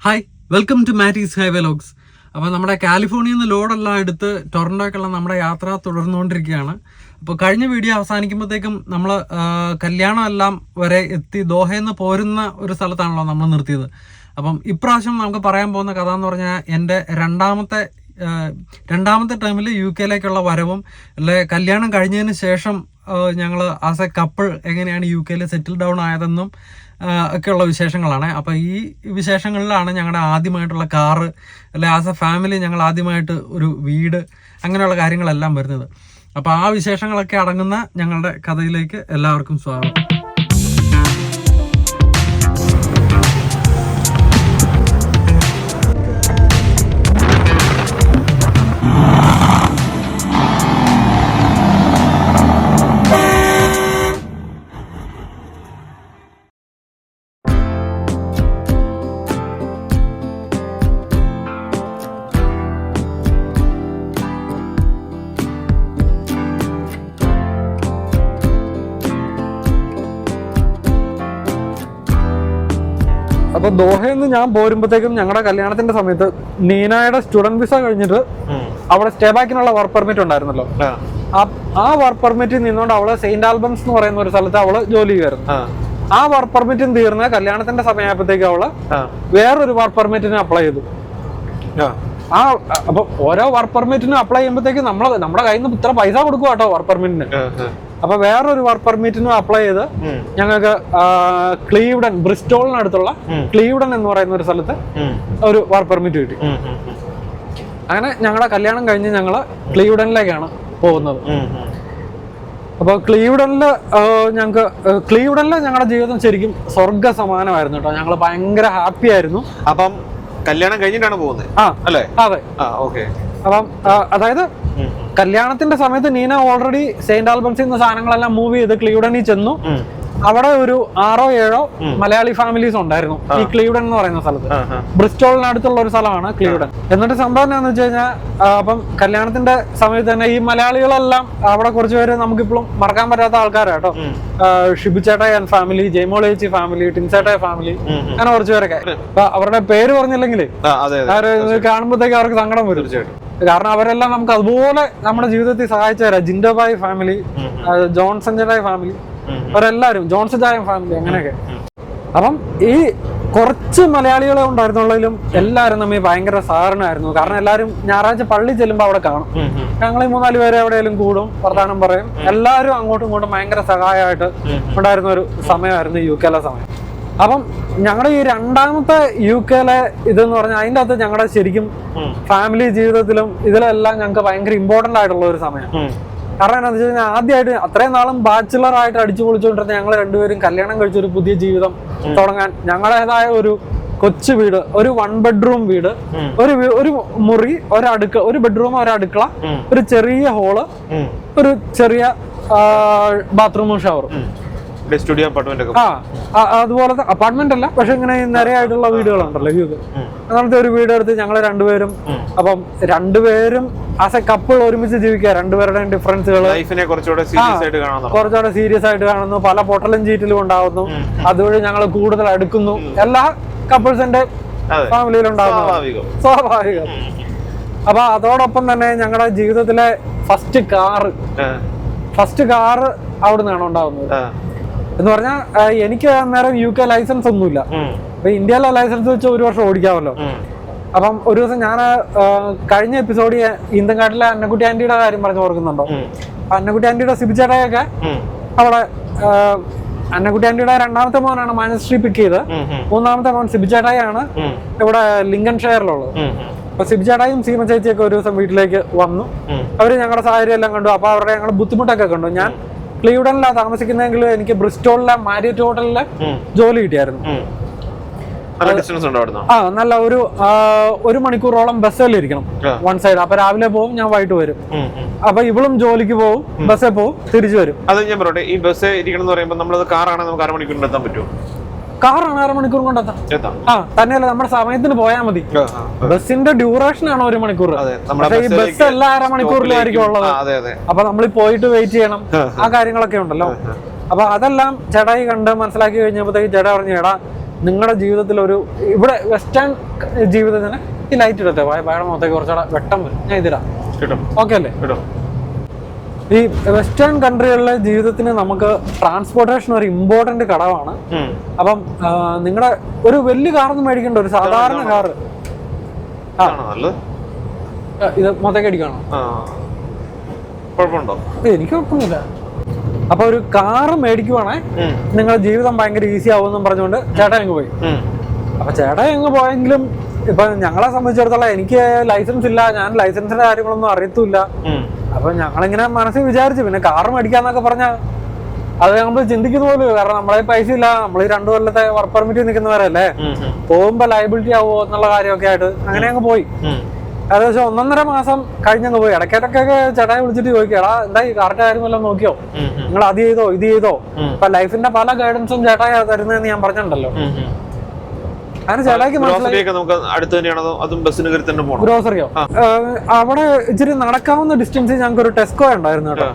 Hi, welcome to Matty's highway logs. അപ്പോൾ നമ്മുടെ കാലിഫോർണിയയിൽ നിന്ന് ലോഡെല്ലാം എടുത്ത് ടൊറൻറ്റോയ്ക്കുള്ള നമ്മുടെ യാത്ര തുടർന്നുകൊണ്ടിരിക്കുകയാണ്. അപ്പോൾ കഴിഞ്ഞ വീഡിയോ അവസാനിക്കുമ്പോഴത്തേക്കും നമ്മൾ കല്യാണം എല്ലാം വരെ എത്തി ദോഹയിൽ നിന്ന് പോരുന്ന ഒരു സ്ഥലത്താണല്ലോ നമ്മൾ നിർത്തിയത്. അപ്പം ഇപ്രാവശ്യം നമുക്ക് പറയാൻ പോകുന്ന കഥ എന്ന് പറഞ്ഞാൽ എൻ്റെ രണ്ടാമത്തെ ടൈമിൽ UK വരവും അല്ലെ കല്യാണം കഴിഞ്ഞതിന് ശേഷം ഞങ്ങൾ ആസ് എ കപ്പിൾ എങ്ങനെയാണ് UK സെറ്റിൽ ഡൗൺ ആയതെന്നും ഒക്കെയുള്ള വിശേഷങ്ങളാണ്. അപ്പോൾ ഈ വിശേഷങ്ങളിലാണ് ഞങ്ങളുടെ ആദ്യമായിട്ടുള്ള കാറ് അല്ലെ ആസ് എ ഫാമിലി ഞങ്ങൾ ആദ്യമായിട്ട് ഒരു വീട് അങ്ങനെയുള്ള കാര്യങ്ങളെല്ലാം വരുന്നത്. അപ്പോൾ ആ വിശേഷങ്ങളൊക്കെ അടങ്ങുന്ന ഞങ്ങളുടെ കഥയിലേക്ക് എല്ലാവർക്കും സ്വാഗതം. അപ്പോൾ ദോഹയിൽ നിന്ന് ഞാൻ പോരുമ്പോഴത്തേക്കും ഞങ്ങളുടെ കല്യാണത്തിന്റെ സമയത്ത് നീനായുടെ സ്റ്റുഡന്റ് വിസ കഴിഞ്ഞിട്ട് അവിടെ സ്റ്റേ ബാക്കിനുള്ള വർക്ക് പെർമിറ്റ് ഉണ്ടായിരുന്നല്ലോ. ആ വർക്ക് പെർമിറ്റിൽ നിന്നുകൊണ്ട് അവള് സെയിന്റ് ആൽബംസ് എന്ന് പറയുന്ന ഒരു സ്ഥലത്ത് അവള് ജോലി ചെയ്യുമായിരുന്നു. ആ വർക്ക് പെർമിറ്റും തീർന്ന് കല്യാണത്തിന്റെ സമയമായപ്പോഴത്തേക്ക് അവള് വേറൊരു വർക്ക് പെർമിറ്റിന് അപ്ലൈ ചെയ്തു. അപ്പൊ ഓരോ വർക്ക് പെർമിറ്റിനും അപ്ലൈ ചെയ്യുമ്പോഴത്തേക്ക് നമ്മുടെ കയ്യിൽ നിന്ന് ഇത്ര പൈസ കൊടുക്കുക കേട്ടോ വർക്ക് പെർമിറ്റിന്. അപ്പൊ വേറൊരു വർക്ക് പെർമിറ്റിനും അപ്ലൈ ചെയ്ത് ഞങ്ങൾക്ക് ക്ലീവ്ഡൻ, ബ്രിസ്റ്റോളിനടുത്തുള്ള ക്ലീവ്ഡൻ എന്ന് പറയുന്ന ഒരു സ്ഥലത്ത് ഒരു വർക്ക് പെർമിറ്റ് കിട്ടി. അങ്ങനെ ഞങ്ങളുടെ കല്യാണം കഴിഞ്ഞ് ഞങ്ങള് ക്ലീവ്ഡനിലേക്കാണ് പോകുന്നത്. അപ്പൊ ക്ലീവ്ഡനില് ഞങ്ങളുടെ ജീവിതം ശരിക്കും സ്വർഗ സമാനമായിരുന്നു കേട്ടോ. ഞങ്ങള് ഭയങ്കര ഹാപ്പി ആയിരുന്നു. അപ്പം കല്യാണം കഴിഞ്ഞിട്ടാണ് പോകുന്നത് അല്ലേ? അതെ. അപ്പം അതായത് കല്യാണത്തിന്റെ സമയത്ത് നീന ഓൾറെഡി സെയിന്റ് ആൽബംസിൽ നിന്ന് സാധനങ്ങളെല്ലാം മൂവ് ചെയ്ത് ക്ലീവ്ഡനിൽ ചെന്നു. അവിടെ ഒരു 6-7 മലയാളി ഫാമിലീസ് ഉണ്ടായിരുന്നു ഈ ക്ലീവ്ഡൻ എന്ന് പറയുന്ന സ്ഥലത്ത്. ബ്രിസ്റ്റോളിനടുത്തുള്ള ഒരു സ്ഥലമാണ് ക്ലീവ്ഡൻ. എന്നിട്ട് സംഭവം എന്താണെന്ന് വെച്ച് കഴിഞ്ഞാൽ അപ്പം കല്യാണത്തിന്റെ സമയത്ത് തന്നെ ഈ മലയാളികളെല്ലാം അവിടെ കുറച്ച് പേര് നമുക്കിപ്പോഴും മറക്കാൻ പറ്റാത്ത ആൾക്കാരാട്ടോ. ഷിബുചേട്ടായി ആൻഡ് ഫാമിലി, ജയ്മോളേച്ചി ഫാമിലി, ടിൻസേട്ടായ ഫാമിലി, അങ്ങനെ കുറച്ച് പേരൊക്കെ. അപ്പൊ അവരുടെ പേര് പറഞ്ഞില്ലെങ്കിൽ കാണുമ്പോഴത്തേക്ക് അവർക്ക് സങ്കടം വരും. കാരണം അവരെല്ലാം നമുക്ക് അതുപോലെ നമ്മുടെ ജീവിതത്തിൽ സഹായിച്ചവരാ. ജിൻഡോബായി ഫാമിലി, ജോൺസൺ ചേട്ടായി ഫാമിലി, അവരെല്ലാരും, ജോൺസൺ ചായ ഫാമിലി, അങ്ങനെയൊക്കെ. അപ്പം ഈ കുറച്ച് മലയാളികളെ ഉണ്ടായിരുന്നുള്ളതിലും എല്ലാവരും തമ്മിൽ ഭയങ്കര സഹകരണമായിരുന്നു. കാരണം എല്ലാവരും ഞായറാഴ്ച പള്ളി ചെല്ലുമ്പോൾ അവിടെ കാണും. ഞങ്ങൾ 3-4 പേരെ എവിടെയെങ്കിലും കൂടും, വർത്താനം പറയും. എല്ലാവരും അങ്ങോട്ടും ഇങ്ങോട്ടും ഭയങ്കര സഹായമായിട്ട് ഉണ്ടായിരുന്ന ഒരു സമയമായിരുന്നു UK സമയം. അപ്പം ഞങ്ങളുടെ ഈ രണ്ടാമത്തെ UK ഇതെന്ന് പറഞ്ഞാൽ അതിൻ്റെ അകത്ത് ഞങ്ങളുടെ ശരിക്കും ഫാമിലി ജീവിതത്തിലും ഇതിലെല്ലാം ഞങ്ങൾക്ക് ഭയങ്കര ഇമ്പോർട്ടന്റ് ആയിട്ടുള്ള ഒരു സമയം. കാരണം എന്താണെന്ന് വെച്ച് കഴിഞ്ഞാൽ ആദ്യമായിട്ട് അത്രയും നാളും ബാച്ചിലർ ആയിട്ട് അടിച്ചു പൊളിച്ചുകൊണ്ടിരുന്ന ഞങ്ങൾ രണ്ടുപേരും കല്യാണം കഴിച്ചൊരു പുതിയ ജീവിതം തുടങ്ങാൻ ഞങ്ങളുടേതായ ഒരു കൊച്ചു വീട്, ഒരു 1 ബെഡ്റൂം വീട്, ഒരു മുറി, ഒരു ബെഡ്റൂം, ഒരു അടുക്കള, ഒരു ചെറിയ ഹോള്, ഒരു ചെറിയ ബാത്റൂമും ഷവറും, സ്റ്റുഡിയോ അപ്പാർട്ട്മെന്റ്. അതുപോലത്തെ അപ്പാർട്ട്മെന്റ് അല്ല, പക്ഷെ ഇങ്ങനെ നിരയായിട്ടുള്ള വീടുകളുണ്ടല്ലോ അങ്ങനത്തെ ഒരു വീട് എടുത്ത് ഞങ്ങൾ രണ്ടുപേരും. അപ്പം രണ്ടുപേരും ആസ് എ കപ്പിൾ ഒരുമിച്ച് ജീവിക്കുക. രണ്ടുപേരുടെയും ഡിഫറൻസുകൾ കുറച്ചുകൂടെ സീരിയസ് ആയിട്ട് കാണുന്നു. പല പൊട്ടലും ചീറ്റിലും ഉണ്ടാകുന്നു. അതുവഴി ഞങ്ങൾ കൂടുതൽ അടുക്കുന്നു. എല്ലാ കപ്പിൾസിന്റെ ഫാമിലിയിലുണ്ടാകുന്നു, സ്വാഭാവികം. അപ്പൊ അതോടൊപ്പം തന്നെ ഞങ്ങളുടെ ജീവിതത്തിലെ ഫസ്റ്റ് കാറ് അവിടെ നിന്നാണ് ഉണ്ടാകുന്നത്. എന്ന് പറഞ്ഞാൽ എനിക്ക് അന്നേരം UK ലൈസൻസ് ഒന്നുമില്ല. അപ്പൊ ഇന്ത്യയിലെ ലൈസൻസ് വെച്ച് 1 വർഷം ഓടിക്കാമല്ലോ. അപ്പം ഒരു ദിവസം ഞാൻ കഴിഞ്ഞ എപ്പിസോഡിൽ ഈന്തൻകാട്ടിലെ അന്നക്കുട്ടി ആന്റിയുടെ കാര്യം പറഞ്ഞു ഓർക്കുന്നുണ്ടോ? അന്നക്കുട്ടി ആന്റിയുടെ സിബിച്ചേട്ടയൊക്കെ അവിടെ, അന്നക്കുട്ടി ആന്റിയുടെ 2ാമത്തെ മോനാണ് മാനശ്രീ പിക്ക് ചെയ്ത്. 3ാമത്തെ മോൻ സിബിച്ചേട്ടായാണ് ഇവിടെ ലിങ്കൺ ഷെയറിലുള്ളത്. അപ്പൊ സിബിച്ചേട്ടായും സീമ ചേച്ചിയൊക്കെ ഒരു ദിവസം വീട്ടിലേക്ക് വന്നു. അവര് ഞങ്ങളുടെ സാഹചര്യം എല്ലാം കണ്ടു. അപ്പൊ അവരുടെ ഞങ്ങളുടെ ബുദ്ധിമുട്ടൊക്കെ കണ്ടു. ഞാൻ ക്ലീവ്ഡനിലാണ് താമസിക്കുന്നതെങ്കിലും എനിക്ക് ബ്രിസ്റ്റോളിലെ മാരിയറ്റ് ഹോട്ടലില് ജോലി കിട്ടിയായിരുന്നു. നല്ല ഒരു മണിക്കൂറോളം ബസ്സിലിരിക്കണം വൺ സൈഡ്. അപ്പൊ രാവിലെ പോകും, ഞാൻ വൈകിട്ട് വരും. അപ്പൊ ഇവളും ജോലിക്ക് പോകും, ബസ്സിൽ പോകും, തിരിച്ചു വരും. അത് ഞാൻ പറയട്ടെ, ഈ ബസ് ഇരിക്കണം എന്ന് പറയുമ്പോൾ നമ്മളത് കാറാണെങ്കിൽ നമുക്ക് 1/2 മണിക്കൂറിൽ എത്താൻ പറ്റുമോ? കാറാണ് 1/2 മണിക്കൂർ കൊണ്ടെത്താം. തന്നെയല്ല, നമ്മുടെ സമയത്തിന് പോയാൽ മതി. ബസ്സിന്റെ ഡ്യൂറേഷൻ ആണ് 1 മണിക്കൂർ. പക്ഷെ ഈ ബസ് എല്ലാ 1/2 മണിക്കൂറിലായിരിക്കും ഉള്ളത്. അപ്പൊ നമ്മൾ പോയിട്ട് വെയിറ്റ് ചെയ്യണം. ആ കാര്യങ്ങളൊക്കെ ഉണ്ടല്ലോ. അപ്പൊ അതെല്ലാം ചേട്ടായി കണ്ട് മനസ്സിലാക്കി കഴിഞ്ഞപ്പോഴത്തേക്ക് ചേട്ടാ പറഞ്ഞു, ചേട്ടാ നിങ്ങളുടെ ജീവിതത്തിൽ ഇവിടെ വെസ്റ്റേൺ ജീവിതത്തിന് ഈ ലൈറ്റ് ഇടത്തെ വയയുടെ മുഖത്തേക്ക് കുറച്ചുകൂടെ വെട്ടം വരും. ഞാൻ ഇതിടാം, ഓക്കെ അല്ലേ? ഈ വെസ്റ്റേൺ കൺട്രികളിലെ ജീവിതത്തിന് നമുക്ക് ട്രാൻസ്പോർട്ടേഷൻ ഒരു ഇമ്പോർട്ടന്റ് ഘടകമാണ്. അപ്പം നിങ്ങളുടെ ഒരു വലിയ കാറൊന്നും മേടിക്കണ്ട, ഒരു സാധാരണ കാറ് ഇത് മൊത്തം അടിക്കാണോ? എനിക്ക് കുഴപ്പമൊന്നുമില്ല. അപ്പൊ ഒരു കാറ് മേടിക്കുവാണെ നിങ്ങളുടെ ജീവിതം ഭയങ്കര ഈസി ആവുമെന്നും പറഞ്ഞുകൊണ്ട് ചേട്ടൻ അങ്ങ് പോയി. അപ്പൊ ചേട്ടൻ അങ്ങ് പോയെങ്കിലും ഇപ്പൊ ഞങ്ങളെ സംബന്ധിച്ചിടത്തോളം എനിക്ക് ലൈസൻസ് ഇല്ല, ഞാൻ ലൈസൻസിന്റെ കാര്യങ്ങളൊന്നും അറിയത്തില്ല. അപ്പൊ ഞങ്ങളിങ്ങനെ മനസ്സിൽ വിചാരിച്ചു പിന്നെ കാറ് മേടിക്കാന്നൊക്കെ പറഞ്ഞ അത് നമ്മൾ ചിന്തിക്കുന്ന പോലും, കാരണം നമ്മളെ പൈസ ഇല്ല, നമ്മൾ ഈ 2 കൊല്ലത്തെ വർക്ക് പെർമിറ്റ് നിൽക്കുന്നവരല്ലേ, പോകുമ്പോ ലയബിലിറ്റി ആവുമോ എന്നുള്ള കാര്യമൊക്കെ ആയിട്ട് അങ്ങനെ അങ്ങ് പോയി. ഏകദേശം 1.5 മാസം കഴിഞ്ഞങ്ങ് പോയി. ഇടയ്ക്കൊക്കെ ചേട്ടായി വിളിച്ചിട്ട് ചോദിക്കും, എടാ എന്താ ഈ കാറിന്റെ കാര്യം വല്ലതും നോക്കിയോ, നിങ്ങൾ അത് ചെയ്തോ ഇത് ചെയ്തോ. അപ്പൊ ലൈഫിന്റെ പല ഗൈഡൻസും ചേട്ടായി തരുന്നതെന്ന് ഞാൻ പറഞ്ഞിട്ടുണ്ടല്ലോ. അങ്ങനെ ചേട്ടായിക്ക് ഗ്രോസറിയോ അവിടെ ഇച്ചിരി നടക്കാവുന്ന ഡിസ്റ്റൻസ് ഞങ്ങൾക്ക് ഒരു ടെസ്കോ ഉണ്ടായിരുന്നു കേട്ടോ.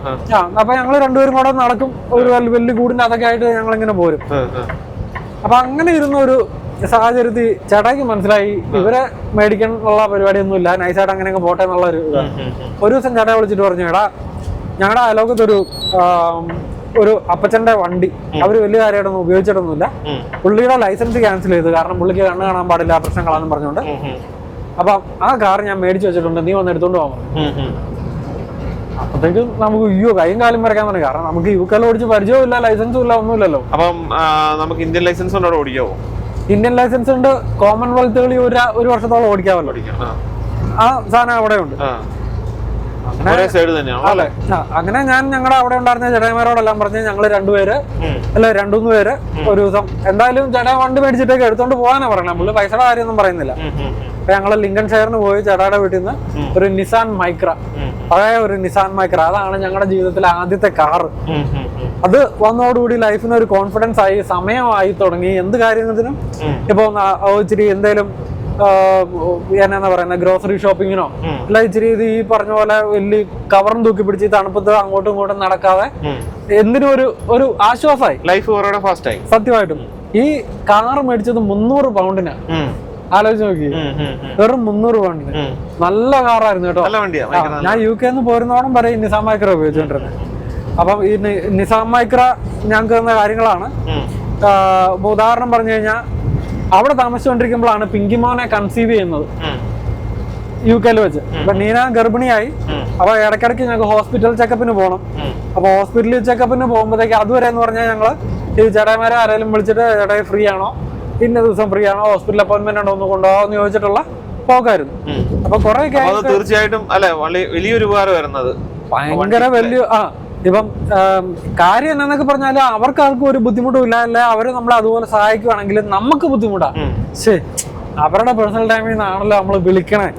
അപ്പൊ ഞങ്ങൾ രണ്ടുപേരും കൂടെ നടക്കും, ഒരു വലിയ കൂടിന്റെ അതൊക്കെ ആയിട്ട് ഞങ്ങൾ ഇങ്ങനെ പോരും. അപ്പൊ അങ്ങനെ ഇരുന്ന ഒരു സാഹചര്യത്തിൽ ചേട്ടായിക്ക് മനസ്സിലായി ഇവരെ മേടിക്കാനുള്ള പരിപാടിയൊന്നും ഇല്ല, നൈസായിട്ട് അങ്ങനെയൊക്കെ പോട്ടെ എന്നുള്ള ഒരു ദിവസം ചേട്ടായി വിളിച്ചിട്ട് പറഞ്ഞു, എടാ ഞങ്ങളുടെ അയലോകത്തൊരു ഒരു അപ്പച്ചന്റെ വണ്ടി അവര് വലിയ കാര്യമായിട്ടൊന്നും ഉപയോഗിച്ചിട്ടൊന്നുമില്ല, പുള്ളിയുടെ ലൈസൻസ് ക്യാൻസൽ ചെയ്തു, കാരണം പുള്ളിക്ക് കണ്ണ് കാണാൻ പാടില്ല പ്രശ്നങ്ങളാണെന്ന് പറഞ്ഞുകൊണ്ട്. അപ്പൊ ആ കാർ ഞാൻ മേടിച്ചു വെച്ചിട്ടുണ്ട്, നീ വന്ന് എടുത്തോണ്ട് പോകാൻ പറഞ്ഞു. അപ്പത്തേക്കും നമുക്ക് കൈയും കാലും വരയ്ക്കാൻ പറഞ്ഞു, കാരണം നമുക്ക് UK ഓടിച്ച് പരിചയവും ഇല്ല, ലൈസൻസും ഇല്ല, ഒന്നുമില്ലല്ലോ. അപ്പം നമുക്ക് ഇന്ത്യൻ ലൈസൻസ് ഉണ്ടോ ഓടിക്കാവോ? ഇന്ത്യൻ ലൈസൻസ് ഉണ്ട്, കോമൺവെൽത്തുകളിൽ ഒരു വർഷത്തോളം ഓടിക്കാമല്ലോ. ആ സാധനം അവിടെ ഉണ്ട്. അതെ, അങ്ങനെ ഞാൻ ഞങ്ങളുടെ അവിടെ ഉണ്ടായിരുന്ന ചേട്ടായിമാരോടെല്ലാം പറഞ്ഞ് ഞങ്ങൾ 2 പേര് അല്ല 2-3 പേര് ഒരു ദിവസം എന്തായാലും ചേട്ടാ വണ്ടി മേടിച്ചിട്ടേക്ക് എടുത്തോണ്ട് പോകാനാ പറയണേ, നമ്മള് പൈസയുടെ കാര്യമൊന്നും പറയുന്നില്ല. അപ്പൊ ഞങ്ങള് ലിങ്കൺ ഷെയറിന് പോയി ചേട്ടായുടെ വീട്ടിൽ നിന്ന് ഒരു നിസാൻ മൈക്ര, പഴയ ഒരു നിസാൻ മൈക്ര, അതാണ് ഞങ്ങളുടെ ജീവിതത്തിലെ ആദ്യത്തെ കാറ്. അത് വന്നതോടുകൂടി ലൈഫിന് ഒരു കോൺഫിഡൻസ് ആയി, സമയമായി തുടങ്ങി. എന്ത് കാര്യത്തിനും ഇപ്പൊ ഇച്ചിരി എന്തേലും എന്നാ പറയുന്ന ഗ്രോസറി ഷോപ്പിങ്ങിനോ അല്ല ഇച്ചിരി ഇത് ഈ പറഞ്ഞ പോലെ വലിയ കവറും തൂക്കി പിടിച്ച് തണുപ്പത്ത് അങ്ങോട്ടും ഇങ്ങോട്ടും നടക്കാതെ എന്തിനും ഒരു ആശ്വാസമായി, ലൈഫ് ഫാസ്റ്റ് ആയി. സത്യമായിട്ടും ഈ കാറ് മേടിച്ചത് 300 പൗണ്ടിനാ. ആലോചിച്ച് നോക്കി, വെറും 300 പൗണ്ടിന്. നല്ല കാറായിരുന്നു കേട്ടോ. ഞാൻ UK പോരുന്നോളം വരെ ഈ നിസാൻ മൈക്ര ഉപയോഗിച്ചുകൊണ്ടിരുന്നത്. അപ്പം ഈ നിസാൻ മൈക്ര ഞങ്ങൾക്ക് തന്ന കാര്യങ്ങളാണ്. ഉദാഹരണം പറഞ്ഞു കഴിഞ്ഞാൽ അവിടെ താമസിച്ചുകൊണ്ടിരിക്കുമ്പോഴാണ് പിങ്കിമോനെ കൺസീവ് ചെയ്യുന്നത് UK വെച്ച്. അപ്പൊ നീന ഗർഭിണിയായി. അപ്പൊ ഇടയ്ക്കിടയ്ക്ക് ഞങ്ങൾക്ക് ഹോസ്പിറ്റൽ ചെക്കപ്പിന് പോകണം. അപ്പൊ ഹോസ്പിറ്റലിൽ ചെക്കപ്പിന് പോകുമ്പോഴത്തേക്ക് അതുവരെ എന്ന് പറഞ്ഞാൽ ഞങ്ങള് ഈ ചേട്ടായിമാരെ ആരെങ്കിലും വിളിച്ചിട്ട് ചേട്ടായി ഫ്രീ ആണോ, ഇന്ന ദിവസം ഫ്രീ ആണോ, ഹോസ്പിറ്റൽ അപ്പോയിന്റ്മെന്റ് ഉണ്ടോ ഒന്ന് കൊണ്ടുപോകാന്ന് ചോദിച്ചിട്ടുള്ള പോക്കായിരുന്നു. അപ്പൊ കുറെ തീർച്ചയായിട്ടും അല്ലെ വലിയൊരു ഉപകാരമായിരുന്നത്, ഭയങ്കര വലിയ. ഇപ്പം കാര്യം എന്നാന്നൊക്കെ പറഞ്ഞാല് ആർക്കും ഒരു ബുദ്ധിമുട്ടും ഇല്ല, അല്ലെ അവര് നമ്മളെ അതുപോലെ സഹായിക്കുവാണെങ്കിൽ നമുക്ക് ബുദ്ധിമുട്ടാ. ശരി, അവരുടെ പേഴ്സണൽ ടൈമിൽ നിന്നാണല്ലോ നമ്മൾ വിളിക്കണേ,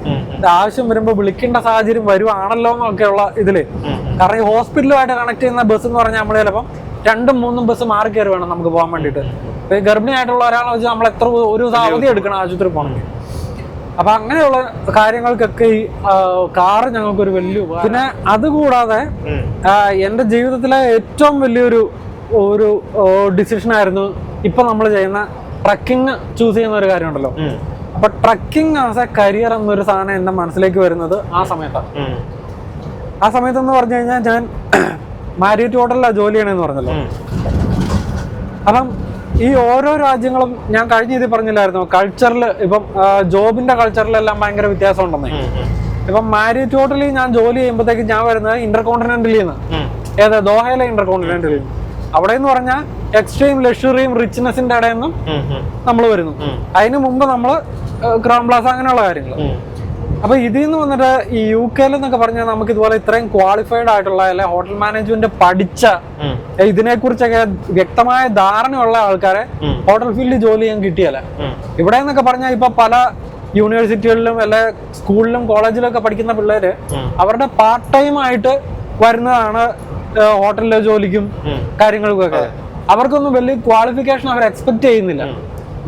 ആവശ്യം വരുമ്പോ വിളിക്കേണ്ട സാഹചര്യം വരുവാണല്ലോ എന്നൊക്കെയുള്ള ഇതില്. കാരണം ഈ ഹോസ്പിറ്റലുമായിട്ട് കണക്ട് ചെയ്യുന്ന ബസ് എന്ന് പറഞ്ഞാൽ നമ്മള് ചിലപ്പം 2-3 ബസ് മാറി കയറി വേണം നമുക്ക് പോകാൻ വേണ്ടിട്ട്. ഇപ്പൊ ഈ ഗർഭിണിയായിട്ടുള്ള ഒരാളെ വെച്ചാൽ നമ്മൾ എത്ര ഒരു അവധി എടുക്കണം ആശുപത്രി പോകണമെങ്കിൽ. അപ്പൊ അങ്ങനെയുള്ള കാര്യങ്ങൾക്കൊക്കെ ഈ കാറ് ഞങ്ങൾക്കൊരു വലിയ. പിന്നെ അതുകൂടാതെ എന്റെ ജീവിതത്തിലെ ഏറ്റവും വലിയൊരു ഡിസിഷൻ ആയിരുന്നു ഇപ്പൊ നമ്മൾ ചെയ്യുന്ന ട്രക്കിംഗ് ചൂസ് ചെയ്യുന്ന ഒരു കാര്യമുണ്ടല്ലോ. അപ്പൊ ട്രക്കിംഗ് ആസ് എ കരിയർ എന്നൊരു സാധനം എന്റെ മനസ്സിലേക്ക് വരുന്നത് ആ സമയത്താണ്. ആ സമയത്തെന്ന് പറഞ്ഞു കഴിഞ്ഞാൽ ഞാൻ മാരിയറ്റ് ഹോട്ടലിലാണ് ജോലി ചെയ്യണമെന്ന് പറഞ്ഞല്ലോ. അപ്പം ഈ ഓരോ രാജ്യങ്ങളും ഞാൻ കഴിഞ്ഞ ഇതിൽ പറഞ്ഞില്ലായിരുന്നു കൾച്ചറിൽ, ഇപ്പം ജോബിന്റെ കൾച്ചറിലെല്ലാം ഭയങ്കര വ്യത്യാസം ഉണ്ടെന്നേ. ഇപ്പം മാരിയറ്റ് ഹോട്ടലിൽ ഞാൻ ജോലി ചെയ്യുമ്പോഴത്തേക്ക് ഞാൻ വരുന്നത് ഇന്റർകോണ്ടിനെന്റലിൽ നിന്ന്, ദോഹയിലെ ഇന്റർകോണ്ടിനെന്റലിൽ. അവിടെ എന്ന് പറഞ്ഞാൽ എക്സ്ട്രീം ലക്ഷറിയും റിച്ച്നെസിന്റെ ഇടയിൽ നിന്നും നമ്മൾ വരുന്നു. അതിന് മുമ്പ് നമ്മള് ക്രൗൺ പ്ലാസ അങ്ങനെയുള്ള കാര്യങ്ങൾ. അപ്പൊ ഇതിൽ നിന്ന് വന്നിട്ട് ഈ UK എന്നൊക്കെ പറഞ്ഞാൽ നമുക്ക് ഇതുപോലെ ഇത്രയും ക്വാളിഫൈഡ് ആയിട്ടുള്ള അല്ലെ ഹോട്ടൽ മാനേജ്മെന്റ് പഠിച്ച ഇതിനെ കുറിച്ചൊക്കെ വ്യക്തമായ ധാരണയുള്ള ആൾക്കാരെ ഹോട്ടൽ ഫീൽഡിൽ ജോലി ചെയ്യാൻ കിട്ടിയല്ല. ഇവിടെ എന്നൊക്കെ പറഞ്ഞാൽ ഇപ്പൊ പല യൂണിവേഴ്സിറ്റികളിലും അല്ലെ സ്കൂളിലും കോളേജിലും ഒക്കെ പഠിക്കുന്ന പിള്ളേര് അവരുടെ പാർട്ട് ടൈം ആയിട്ട് വരുന്നതാണ് ഹോട്ടലിലെ ജോലിക്കും കാര്യങ്ങൾക്കും ഒക്കെ. അവർക്കൊന്നും വലിയ ക്വാളിഫിക്കേഷൻ അവർ എക്സ്പെക്ട് ചെയ്യുന്നില്ല.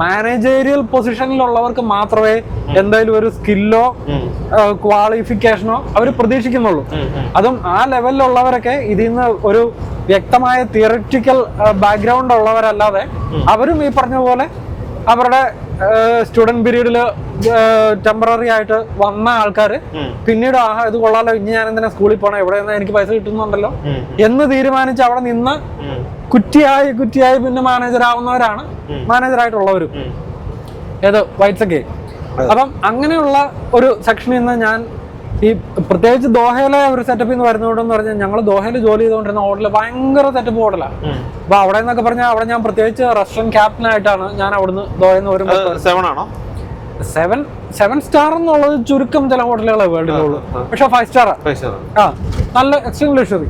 മാനേജേരിയൽ പൊസിഷനിലുള്ളവർക്ക് മാത്രമേ എന്തായാലും ഒരു സ്കില്ലോ ക്വാളിഫിക്കേഷനോ അവർ പ്രതീക്ഷിക്കുന്നുള്ളൂ. അതും ആ ലെവലിലുള്ളവരൊക്കെ ഇതിൽ നിന്ന് ഒരു വ്യക്തമായ തിയററ്റിക്കൽ ബാക്ക്ഗ്രൗണ്ട് ഉള്ളവരല്ലാതെ അവരും ഈ പറഞ്ഞ പോലെ അവരുടെ സ്റ്റുഡന്റ് പീരീഡിൽ ടെമ്പററി ആയിട്ട് വന്ന ആൾക്കാർ പിന്നീട് ഇത് കൊള്ളാലോ, ഇനി ഞാൻ എന്തിനാ സ്കൂളിൽ പോകണം, എവിടെ നിന്ന് എനിക്ക് പൈസ കിട്ടുന്നുണ്ടല്ലോ എന്ന് തീരുമാനിച്ച് അവിടെ നിന്ന് കുറ്റിയായി പിന്നെ മാനേജർ ആവുന്നവരാണ് മാനേജറായിട്ടുള്ളവരും ഏത് വൈറ്റ്സൊക്കെ. അപ്പം അങ്ങനെയുള്ള ഒരു സെക്ഷനിൽ നിന്ന് ഞാൻ ഈ പ്രത്യേകിച്ച് ദോഹയിലെ ഒരു സെറ്റപ്പിൽ നിന്ന് വരുന്നതുകൊണ്ടെന്ന് പറഞ്ഞാൽ ഞങ്ങൾ ദോഹയിൽ ജോലി ചെയ്തുകൊണ്ടിരുന്ന ഹോട്ടല് ഭയങ്കര സെറ്റപ്പ് ഹോട്ടലാണ്. അപ്പൊ അവിടെ നിന്നൊക്കെ പറഞ്ഞാൽ അവിടെ ഞാൻ പ്രത്യേകിച്ച് റെസ്റ്റോറന്റ് ക്യാപ്റ്റൻ ആയിട്ടാണ് ഞാൻ അവിടുന്ന് ദോഹയിൽ നിന്ന് വരുമ്പോൾ 7 സ്റ്റാർ എന്നുള്ളത് ചുരുക്കം ചില ഹോട്ടലുകളെ വേൾഡിലുള്ളൂ. പക്ഷെ 5 സ്റ്റാർ നല്ല എക്സ്ട്രീം ലക്ഷറി.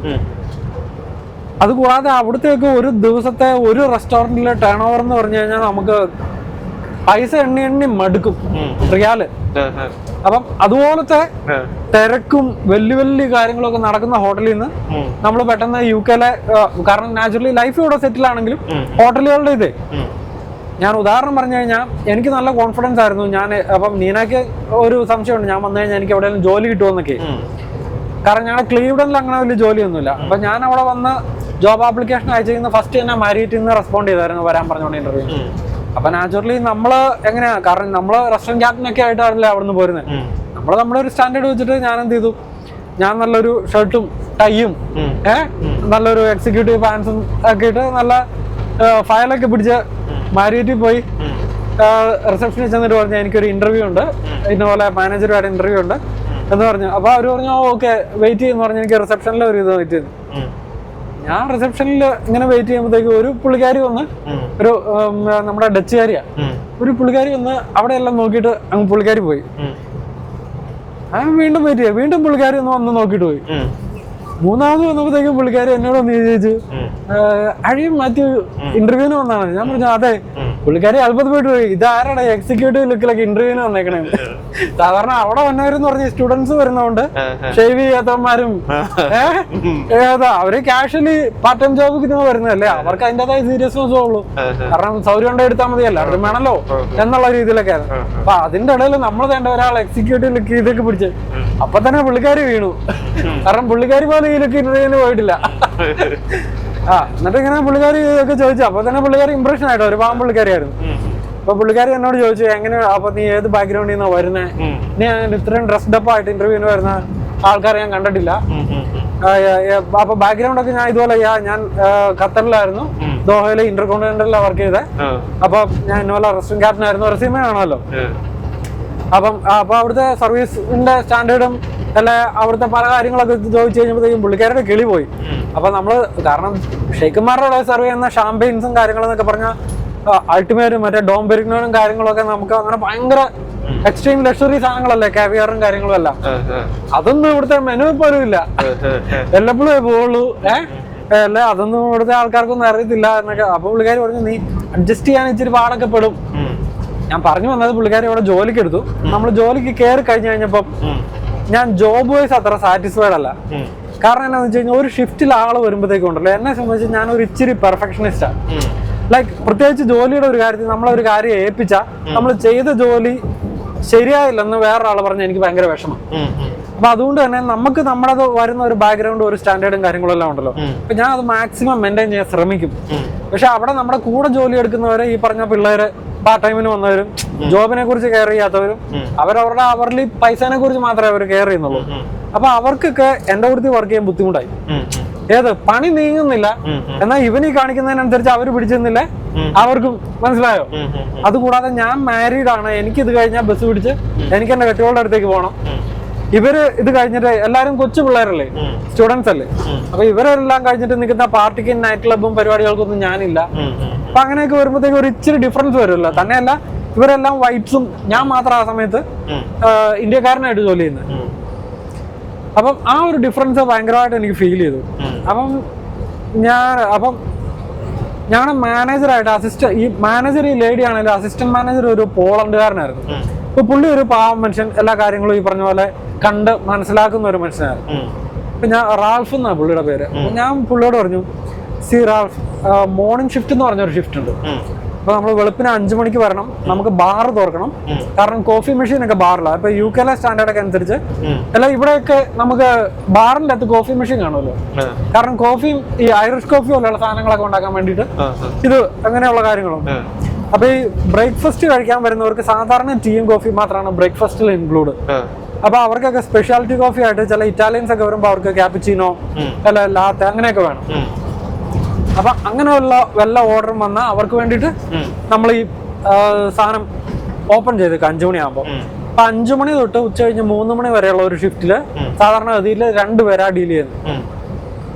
അതുകൂടാതെ അവിടത്തേക്ക് ഒരു ദിവസത്തെ ഒരു റെസ്റ്റോറന്റിലെ ടേൺ ഓവർ എന്ന് പറഞ്ഞു കഴിഞ്ഞാൽ നമുക്ക് പൈസ എണ്ണി മടുക്കും റിയാല്. അപ്പം അതുപോലത്തെ തിരക്കും വലിയ കാര്യങ്ങളൊക്കെ നടക്കുന്ന ഹോട്ടലിൽ നിന്ന് നമ്മൾ പെട്ടെന്ന് UK-ലെ, കാരണം നാച്ചുറലി ലൈഫ് ഇവിടെ സെറ്റിൽ ആണെങ്കിലും ഹോട്ടലുകളുടെ ഇതേ ഞാൻ ഉദാഹരണം പറഞ്ഞു കഴിഞ്ഞാൽ എനിക്ക് നല്ല കോൺഫിഡൻസ് ആയിരുന്നു. അപ്പം നീനയ്ക്ക് ഒരു സംശയമുണ്ട്, ഞാൻ വന്നു കഴിഞ്ഞാൽ എനിക്ക് എവിടെയെങ്കിലും ജോലി കിട്ടുമെന്നൊക്കെ. കാരണം ഞങ്ങളുടെ ക്ലീവ്ലൻഡിൽ അങ്ങനെ വലിയ ജോലിയൊന്നുമില്ല. അപ്പൊ ഞാൻ അവിടെ വന്ന് ജോബ് ആപ്ലിക്കേഷൻ അയച്ചിരുന്ന ഫസ്റ്റ് തന്നെ മാരിയറ്റിൽ നിന്ന് റെസ്പോണ്ട് ചെയ്തായിരുന്നു വരാൻ പറഞ്ഞുകൊണ്ട് ഇന്റർവ്യൂ. അപ്പൊ നാച്ചുറലി നമ്മള് എങ്ങനെയാ, കാരണം നമ്മള് റെസ്റ്റോറന്റ് ക്യാപ്റ്റനൊക്കെ ആയിട്ടാണല്ലേ അവിടെ നിന്ന് പോരുന്നത്. നമ്മുടെ ഒരു സ്റ്റാൻഡേർഡ് വെച്ചിട്ട് ഞാൻ എന്ത് ചെയ്തു, ഞാൻ നല്ലൊരു ഷർട്ടും ടൈയും നല്ലൊരു എക്സിക്യൂട്ടീവ് പാൻസും ഒക്കെ ഇട്ട് നല്ല ഫയലൊക്കെ പിടിച്ച് മാരിയറ്റിൽ പോയി റിസപ്ഷനിൽ ചെന്നിട്ട് പറഞ്ഞു എനിക്കൊരു ഇന്റർവ്യൂ ഉണ്ട്, ഇതുപോലെ മാനേജറുമായിട്ട് ഇന്റർവ്യൂ ഉണ്ട് എന്ന് പറഞ്ഞു. അപ്പൊ അവര് പറഞ്ഞു ഓക്കെ വെയിറ്റ് ചെയ്യുന്നു പറഞ്ഞു. എനിക്ക് റിസപ്ഷനിൽ ഒരു ഇത് വെയിറ്റ് ചെയ്തു. ഞാൻ റിസപ്ഷനിൽ ഇങ്ങനെ വെയിറ്റ് ചെയ്യുമ്പോഴത്തേക്ക് ഒരു പുള്ളിക്കാരി വന്ന്, ഒരു നമ്മുടെ ഡച്ചുകാരിയാ, ഒരു പുള്ളിക്കാരി വന്ന് അവിടെ എല്ലാം നോക്കിയിട്ട് അങ്ങ് പുള്ളിക്കാരി പോയി. വീണ്ടും വെയിറ്റ് ചെയ്യാം, വീണ്ടും പുള്ളിക്കാരി വന്ന് നോക്കിയിട്ട് പോയി. മൂന്നാമത് വന്നപ്പോഴത്തേക്കും പുള്ളിക്കാരി എന്നോട് ഒന്ന് ചോദിച്ചു അഴിയും മാറ്റി ഇന്റർവ്യൂവിന് വന്നാണ്. ഞാൻ പറഞ്ഞു അതെ. പുള്ളിക്കാരി അത്ഭുതപ്പെട്ടു പോയി, ഇതാരുടെ എക്സിക്യൂട്ടീവ് ലുക്കിലൊക്കെ ഇന്റർവ്യൂവിന് വന്നേക്കണേ. സാധാരണ അവിടെ വന്നവരെന്ന് പറഞ്ഞ സ്റ്റുഡൻസ് വരുന്നതുകൊണ്ട് ഷേവ് ചെയ്യാത്തവന്മാരും അവര് കാഷ്വലി പാർട്ട് ടൈം ജോബിന് വരുന്നതല്ലേ, അവർക്ക് അതിൻ്റെതായ സീരിയസ്നെസ് ഉള്ളൂ. കാരണം സൗകര്യം കൊണ്ട് എടുത്താൽ മതിയല്ല, അത് വേണമല്ലോ എന്നുള്ള രീതിയിലൊക്കെ. അപ്പൊ അതിന്റെ ഇടയിൽ നമ്മൾ വേണ്ട ഒരാൾ എക്സിക്യൂട്ടീവ് ലുക്ക് ഇതൊക്കെ പിടിച്ച് അപ്പൊ തന്നെ പുള്ളിക്കാരി വീണു. കാരണം പുള്ളിക്കാരി പോലെ ഈ ലുക്ക് ഇന്റർവ്യൂവിന് പോയിട്ടില്ല. എന്നിട്ട് ഇങ്ങനെ പുള്ളിക്കാരി ഒക്കെ ചോദിച്ചു. അപ്പൊ തന്നെ പുള്ളിക്കാരി ഇംപ്രഷൻ ആയിട്ടോ, ഒരു പാവം പുള്ളിക്കാരിയായിരുന്നു. അപ്പൊ പുള്ളിക്കാരി എന്നോട് ചോദിച്ചു എങ്ങനെ, അപ്പൊ നീ ഏത് ബാക്ക്ഗ്രൗണ്ടിൽ നിന്നാ വരുന്നേ, നീ ഇത്രയും ഡ്രസ്ഡപ്പ് ആയിട്ട് ഇന്റർവ്യൂവിന് വരുന്ന ആൾക്കാരെ ഞാൻ കണ്ടിട്ടില്ല. അപ്പൊ ബാക്ക്ഗ്രൗണ്ട് ഒക്കെ ഞാൻ ഇതുപോലെ ഞാൻ ഖത്തറിലായിരുന്നു, ദോഹയിലെ ഇന്റർകോണ്ടിനെന്റലിലാണ് വർക്ക് ചെയ്തത്. അപ്പൊ ഞാൻ ഇന്നുപോലെ റെസ്റ്റോറന്റ് ക്യാപ്റ്റൻ ആയിരുന്നു. റെസ്യൂമേ ആണല്ലോ. അപ്പൊ അവിടുത്തെ സർവീസിന്റെ സ്റ്റാൻഡേർഡും അല്ലെ അവിടുത്തെ പല കാര്യങ്ങളൊക്കെ ചോദിച്ചു കഴിഞ്ഞപ്പോഴത്തേക്കും പുള്ളിക്കാരുടെ കിളി പോയി. അപ്പൊ നമ്മള് കാരണം ഷെയ്ഖുമാരുടെ സർവ് ചെയ്യുന്ന ഷാമ്പെയിൻസും കാര്യങ്ങളെന്നൊക്കെ പറഞ്ഞാൽ അൾട്ടിമേറ്റും മറ്റേ ഡോം പെരിഗ്നോനും കാര്യങ്ങളൊക്കെ നമുക്ക് അങ്ങനെ ഭയങ്കര എക്സ്ട്രീം ലക്ഷറി സാധനങ്ങളല്ലേ, കാവിയറും കാര്യങ്ങളും എല്ലാം. അതൊന്നും ഇവിടുത്തെ മെനു പോലും ഇല്ല, എല്ലപ്പോഴും പോവുള്ളൂ. അല്ലെ അതൊന്നും ഇവിടുത്തെ ആൾക്കാർക്കൊന്നും അറിയത്തില്ല എന്നൊക്കെ. അപ്പൊ പുള്ളിക്കാരി പറഞ്ഞു നീ അഡ്ജസ്റ്റ് ചെയ്യാൻ ഇച്ചിരി പാടൊക്കെ പെടും. ഞാൻ പറഞ്ഞു വന്നത് പുള്ളിക്കാരി അവിടെ ജോലിക്ക് എടുത്തു. നമ്മൾ ജോലിക്ക് കയറി കഴിഞ്ഞപ്പം ഞാൻ ജോബ് വൈസ് അത്ര സാറ്റിസ്ഫൈഡ് അല്ല. കാരണം എന്താണെന്ന് വെച്ച് കഴിഞ്ഞാൽ ഒരു ഷിഫ്റ്റിൽ ആള് വരുമ്പോഴത്തേക്കും ഉണ്ടല്ലോ, എന്നെ സംബന്ധിച്ച് ഞാൻ ഒരു ഇച്ചിരി പെർഫെക്ഷനിസ്റ്റാണ്. ലൈക്ക് പ്രത്യേകിച്ച് ജോലിയുടെ ഒരു കാര്യത്തിൽ നമ്മളൊരു കാര്യം ഏൽപ്പിച്ചാൽ നമ്മൾ ചെയ്ത ജോലി ശരിയായില്ലെന്ന് വേറൊരാൾ പറഞ്ഞാൽ എനിക്ക് ഭയങ്കര വിഷമം. അപ്പൊ അതുകൊണ്ട് തന്നെ നമുക്ക് നമ്മുടെ വരുന്ന ഒരു ബാക്ക്ഗ്രൗണ്ട്, ഒരു സ്റ്റാൻഡേർഡും കാര്യങ്ങളും എല്ലാം ഉണ്ടല്ലോ. അപ്പൊ ഞാൻ അത് മാക്സിമം മെയിൻറ്റെയിൻ ചെയ്യാൻ ശ്രമിക്കും. പക്ഷെ അവിടെ നമ്മുടെ കൂടെ ജോലി എടുക്കുന്നവരെ, ഈ പറഞ്ഞ പിള്ളേര് പാർട്ട് ടൈമിന് വന്നവരും ജോബിനെ കുറിച്ച് കെയർ ചെയ്യാത്തവരും അവരവരുടെ അവർലി പൈസനെ കുറിച്ച് മാത്രമേ അവർ കെയർ ചെയ്യുന്നുള്ളൂ. അപ്പൊ അവർക്കൊക്കെ എന്റെ കൂടുതൽ വർക്ക് ചെയ്യാൻ ബുദ്ധിമുട്ടായി. പണി നീങ്ങുന്നില്ല, എന്നാൽ ഇവനീ കാണിക്കുന്നതിനനുസരിച്ച് അവര് പിടിച്ചിരുന്നില്ലേ അവർക്കും. മനസ്സിലായോ? അതുകൂടാതെ ഞാൻ മാരീഡ് ആണ്, എനിക്കിത് കഴിഞ്ഞാൽ ബസ് പിടിച്ച് എനിക്ക് എന്റെ കെട്ടികളുടെ അടുത്തേക്ക് പോകണം. ഇവര് ഇത് കഴിഞ്ഞിട്ട് എല്ലാരും കൊച്ചു പിള്ളേരല്ലേ, സ്റ്റുഡൻസ് അല്ലേ. അപ്പൊ ഇവരെല്ലാം കഴിഞ്ഞിട്ട് നിൽക്കുന്ന പാർട്ടിക്കും നൈറ്റ് ക്ലബും പരിപാടികൾക്കൊന്നും ഞാനില്ല. അപ്പൊ അങ്ങനെയൊക്കെ വരുമ്പോഴത്തേക്ക് ഒരു ഇച്ചിരി ഡിഫറൻസ് വരുമല്ലോ. തന്നെയല്ല ഇവരെല്ലാം വൈറ്റ്സും, ഞാൻ മാത്രം ആ സമയത്ത് ഇന്ത്യക്കാരനായിട്ട് ജോലി ചെയ്യുന്നത്. അപ്പം ആ ഒരു ഡിഫറൻസ് ഭയങ്കരമായിട്ട് എനിക്ക് ഫീൽ ചെയ്തു. അപ്പം ഞങ്ങളുടെ മാനേജറായിട്ട് ഈ മാനേജർ, ഈ ലേഡി ആണെങ്കിലും അസിസ്റ്റന്റ് മാനേജർ ഒരു പോളണ്ടുകാരനായിരുന്നു. അപ്പൊ പുള്ളി ഒരു പാവം മനുഷ്യൻ, എല്ലാ കാര്യങ്ങളും ഈ പറഞ്ഞ പോലെ കണ്ട് മനസ്സിലാക്കുന്ന ഒരു മനുഷ്യനായിരുന്നു. അപ്പൊ ഞാൻ റാൾഫ് എന്നാണ് പുള്ളിയുടെ പേര്. ഞാൻ പുള്ളിയോട് പറഞ്ഞു, സി റാൾഫ്, മോർണിംഗ് ഷിഫ്റ്റ് എന്ന് പറഞ്ഞൊരു ഷിഫ്റ്റ് ഉണ്ട്. അപ്പൊ നമ്മൾ വെളുപ്പിന് 5 മണിക്ക് വരണം, നമുക്ക് ബാർ തുറക്കണം. കാരണം കോഫി മെഷീൻ ഒക്കെ ബാറിലാണ്. ഇപ്പൊ UK-ലെ സ്റ്റാൻഡേർഡ് ഒക്കെ അനുസരിച്ച് അല്ല, ഇവിടെയൊക്കെ നമുക്ക് ബാറിന്റെ അകത്ത് കോഫി മെഷീൻ കാണുമല്ലോ. കാരണം കോഫിയും ഈ ഐറിഷ് കോഫി പോലെയുള്ള സാധനങ്ങളൊക്കെ ഉണ്ടാക്കാൻ വേണ്ടിയിട്ട് ഇത് അങ്ങനെയുള്ള കാര്യങ്ങളും. അപ്പൊ ഈ ബ്രേക്ക്ഫാസ്റ്റ് കഴിക്കാൻ വരുന്നവർക്ക് സാധാരണ ടീയും കോഫി മാത്രമാണ് ബ്രേക്ക്ഫാസ്റ്റിൽ ഇൻക്ലൂഡ്. അപ്പൊ അവർക്കൊക്കെ സ്പെഷ്യാലിറ്റി കോഫി ആയിട്ട് ചില ഇറ്റാലിയൻസ് ഒക്കെ വരുമ്പോൾ അവർക്ക് ക്യാപ്പച്ചിനോ അല്ല ലാത്തെ അങ്ങനെയൊക്കെ വേണം. അപ്പൊ അങ്ങനെയുള്ള വല്ല ഓർഡറും വന്നാൽ അവർക്ക് വേണ്ടിയിട്ട് നമ്മൾ ഈ സാധനം ഓപ്പൺ ചെയ്തേക്കാം 5 മണിയാകുമ്പോൾ. അപ്പൊ 5 മണി തൊട്ട് ഉച്ച കഴിഞ്ഞ് 3 മണി വരെയുള്ള ഒരു ഷിഫ്റ്റില് സാധാരണ ഗതിയിൽ 2 പേരാ ഡീൽ ചെയ്യുന്നത്.